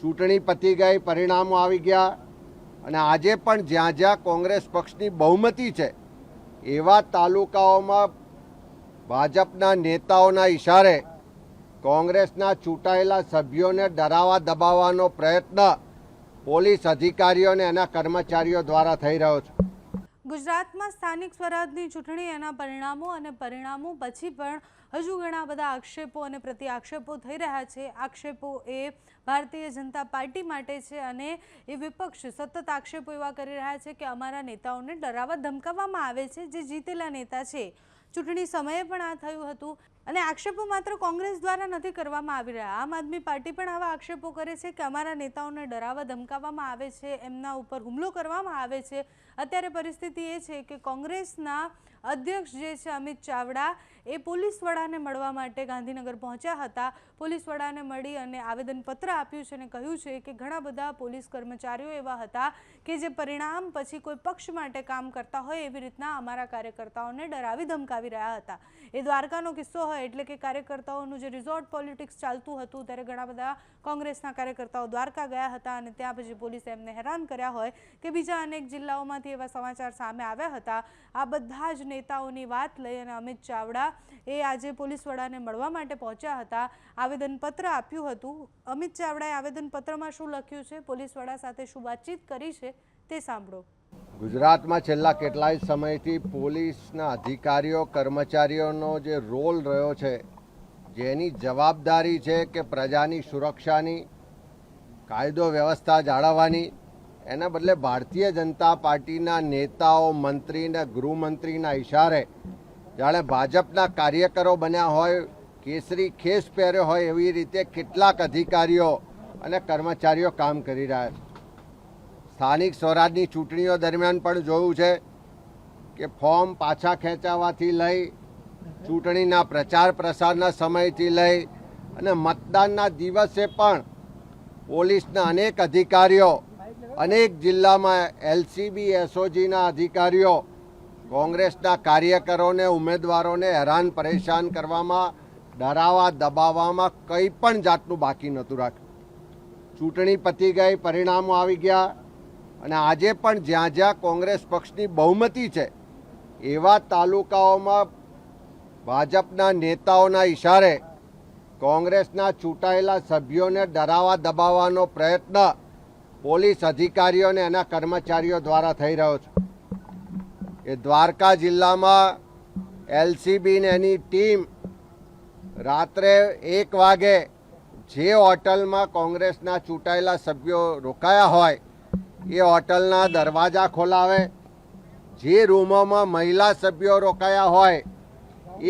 ચૂંટણી પતી ગઈ, પરિણામો આવી ગયા અને આજે પણ જ્યાં જ્યાં કોંગ્રેસ પક્ષની બહુમતી છે એવા તાલુકાઓમાં ભાજપના નેતાઓના ઇશારે કોંગ્રેસના ચૂંટાયેલા સભ્યોને ડરાવવા દબાવવાનો પ્રયત્ન પોલીસ અધિકારીઓ અને એના કર્મચારીઓ દ્વારા થઈ રહ્યો છે। ગુજરાતમાં સ્થાનિક સ્વરાજની ચૂંટણી, એના પરિણામો પછી પણ હજુ ઘણા બધા આક્ષેપો અને પ્રતિ આક્ષેપો થઈ રહ્યા છે। આક્ષેપો એ ભારતીય જનતા પાર્ટી માટે છે અને એ વિપક્ષ સતત આક્ષેપો એવા કરી રહ્યા છે કે અમારા નેતાઓને ડરાવવા ધમકાવવામાં આવે છે, જે જીતેલા નેતા છે। ચૂંટણી સમયે પણ આ થયું હતું અને આક્ષેપો માત્ર કોંગ્રેસ દ્વારા નથી કરવામાં આવી રહ્યા। આમ આદમી પાર્ટી પણ આવા આક્ષેપો કરે છે કે અમારા નેતાઓને ડરાવવા ધમકાવવામાં આવે છે, એમના ઉપર હુમલો કરવામાં આવે છે। અત્યારે પરિસ્થિતિ એ છે કે કોંગ્રેસના અધ્યક્ષ જે છે અમિત ચાવડા એ પોલીસ વડાને મળવા માટે ગાંધીનગર પહોંચ્યા હતા। પોલીસ વડાને મળી અને આવેદનપત્ર આપ્યું છે અને કહ્યું છે કે ઘણા બધા પોલીસ કર્મચારીઓ એવા હતા કે જે પરિણામ પછી કોઈ પક્ષ માટે કામ કરતા હોય એવી રીતના અમારા કાર્યકર્તાઓને ડરાવી ધમકાવી રહ્યા હતા। એ દ્વારકાનો કિસ્સો હોય એટલે કે કાર્યકર્તાઓનું જે રિઝોર્ટ પોલિટિક્સ ચાલતું હતું ત્યારે ઘણા બધા કોંગ્રેસના કાર્યકર્તાઓ દ્વારકા ગયા હતા અને ત્યાં પછી પોલીસે એમને હેરાન કર્યા હોય કે બીજા અનેક જિલ્લાઓમાંથી એવા સમાચાર સામે આવ્યા હતા। આ બધા જ નેતાઓની વાત લઈ અને અમિત ચાવડા એ આજે પોલીસ વડાને મળવા માટે પહોંચ્યા હતા, આવેદનપત્ર આપ્યું હતું। અમિત ચાવડાએ આવેદનપત્રમાં શું લખ્યું છે, પોલીસ વડા સાથે શું વાતચીત કરી છે તે સાંભળો। ગુજરાતમાં છેલ્લા કેટલાય સમયથી પોલીસના અધિકારીઓ કર્મચારીઓનો જે રોલ રહ્યો છે, જેની જવાબદારી છે કે પ્રજાની સુરક્ષાની, કાયદો વ્યવસ્થા જાળવવાની, એના બદલે ભારતીય જનતા પાર્ટીના નેતાઓ, મંત્રી અને ગૃહમંત્રીના ઇશારે જાણે ભાજપના કાર્યકરો બન્યા હોય, કેસરી ખેસ પહેર્યો હોય એવી રીતે કેટલાક અધિકારીઓ અને કર્મચારીઓ કામ કરી રહ્યા છે। સ્થાનિક સ્વરાજની ચૂંટણીઓ દરમિયાન પણ જોયું છે કે ફોર્મ પાછા ખેંચાવાથી લઈ, ચૂંટણીના પ્રચાર પ્રસારના સમયથી લઈ અને મતદાનના દિવસે પણ પોલીસના અનેક અધિકારીઓ, અનેક જિલ્લામાં એલસીબી એસઓજીના અધિકારીઓ કોંગ્રેસના કાર્યકરોને, ઉમેદવારોને હેરાન પરેશાન કરવામાં, ડરાવવા દબાવવામાં કંઈ પણ જાતનું બાકી નહોતું રાખ્યું। ચૂંટણી પતી ગઈ, પરિણામો આવી ગયા અને આજે પણ જ્યાં જ્યાં કોંગ્રેસ પક્ષની બહુમતી છે એવા તાલુકાઓમાં ભાજપના નેતાઓના ઇશારે કોંગ્રેસના ચૂંટાયેલા સભ્યોને ડરાવવા દબાવવાનો પ્રયત્ન પોલીસ અધિકારીઓ અને એના કર્મચારીઓ દ્વારા થઈ રહ્યો છે। એ દ્વારકા જિલ્લામાં એલસીબી ને એની ટીમ રાત્રે 1 વાગે જે હોટલમાં કોંગ્રેસના ચૂંટાયેલા સભ્યો રોકાયા હોય એ હોટલના દરવાજા ખોલાવે, જે રૂમોમાં મહિલા સભ્યો રોકાયા હોય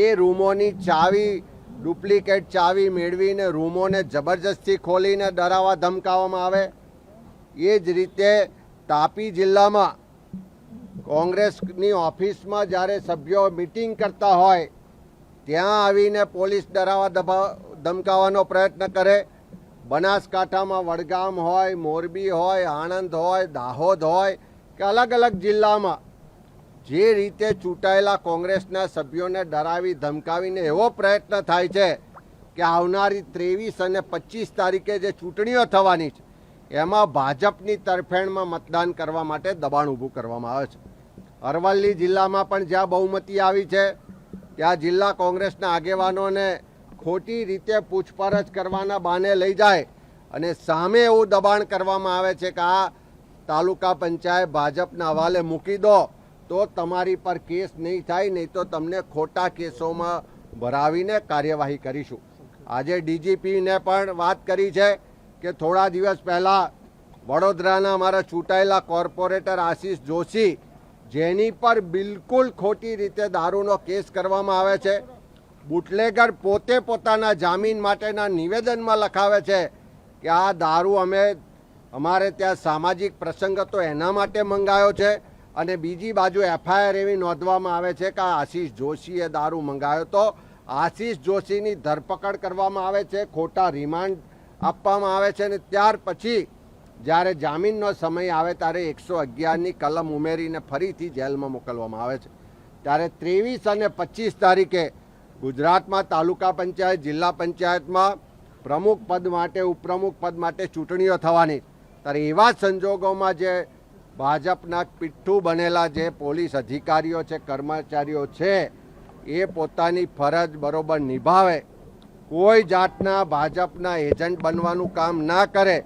એ રૂમોની ચાવી, ડુપ્લિકેટ ચાવી મેળવીને રૂમોને જબરજસ્તી ખોલીને ડરાવવા ધમકાવવામાં આવે। એ જ રીતે તાપી જિલ્લામાં કોંગ્રેસની ઓફિસમાં જ્યારે સભ્યો મિટિંગ કરતા હોય ત્યાં આવીને પોલીસ ડરાવવા ધમકાવવાનો પ્રયત્ન કરે। બનાસકાંઠામાં વડગામ હોય, મોરબી હોય, આણંદ હોય, દાહોદ હોય કે અલગ અલગ જિલ્લામાં જે રીતે ચૂંટાયેલા કોંગ્રેસના સભ્યોને ડરાવી ધમકાવીને એવો પ્રયત્ન થાય છે કે આવનારી 23 અને 25 તારીખે જે ચૂંટણીઓ થવાની છે એમાં ભાજપની તરફેણમાં મતદાન કરવા માટે દબાણ ઊભું કરવામાં આવે છે। અરવલ્લી જિલ્લામાં પણ જ્યાં બહુમતી આવી છે ત્યાં જિલ્લા કોંગ્રેસના આગેવાનોને ખોટી રીતે પૂછપરછ કરવાના બહાને લઈ જાય અને સામે એવું દબાણ કરવામાં આવે છે કે આ તાલુકા પંચાયત ભાજપના હવાલે મૂકી દો તો તમારી પર કેસ નહીં થાય, નહીં તો તમને ખોટા કેસોમાં ભરાવીને કાર્યવાહી કરીશું। આજે ડીજીપીને પણ વાત કરી છે કે થોડા દિવસ પહેલાં વડોદરાના અમારા ચૂંટાયેલા કોર્પોરેટર આશીષ જોશી, જેની પર બિલકુલ ખોટી રીતે દારૂનો કેસ કરવામાં આવે છે, બુટલેગર પોતે પોતાના જામીન માટેના નિવેદનમાં લખાવે છે કે આ દારૂ અમારે ત્યાં સામાજિક પ્રસંગ હતો એના માટે મંગાયો છે અને બીજી બાજુ એફઆઈઆર એવી નોંધવામાં આવે છે કે આશીષ જોશીએ દારૂ મંગાવ્યો તો આશીષ જોશીની ધરપકડ કરવામાં આવે છે, ખોટા રિમાન્ડ આપવામાં આવે છે અને ત્યાર પછી જ્યારે જામીનનો સમય આવે ત્યારે 111ની કલમ ઉમેરીને ફરીથી જેલમાં મોકલવામાં આવે છે। ત્યારે 23 અને 25 તારીખે ગુજરાતમાં તાલુકા પંચાયત, જિલ્લા પંચાયતમાં પ્રમુખ પદ માટે ઉપપ્રમુખ પદ માટે ચૂંટણીઓ થવાની, ત્યારે એવા સંજોગોમાં જે ભાજપના પિઠ્ઠું બનેલા જે પોલીસ અધિકારીઓ છે, કર્મચારીઓ છે, એ પોતાની ફરજ બરોબર નિભાવે, કોઈ જાતના ભાજપના એજન્ટ બનવાનું કામ ના કરે,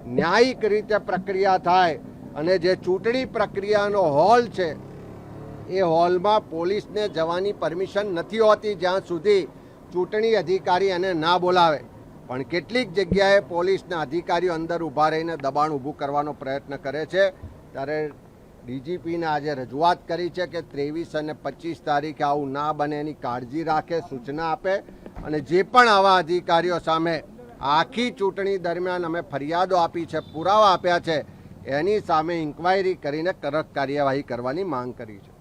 ન્યાયિક રીતે પ્રક્રિયા થાય અને જે ચૂંટણી પ્રક્રિયાનો હોલ છે એ હોલમાં પોલીસને જવાની પરમિશન નથી હોતી જ્યાં સુધી ચૂંટણી અધિકારી એને ના બોલાવે. પણ કેટલીક જગ્યાએ પોલીસના અધિકારીઓ અંદર ઊભા રહીને દબાણ ઊભું કરવાનો પ્રયત્ન કરે છે. ત્યારે ડીજીપીને આજે રજૂઆત કરી છે કે 23 અને 25 તારીખે આવું ના બને એની કાળજી રાખે, સૂચના આપે અને જે પણ આવા અધિકારીઓ સામે આખી ચૂંટણી દરમિયાન અમે ફરિયાદો આપી છે, પુરાવા આપ્યા છે, એની સામે ઇન્ક્વાયરી કરીને કડક કાર્યવાહી કરવાની માંગ કરી છે.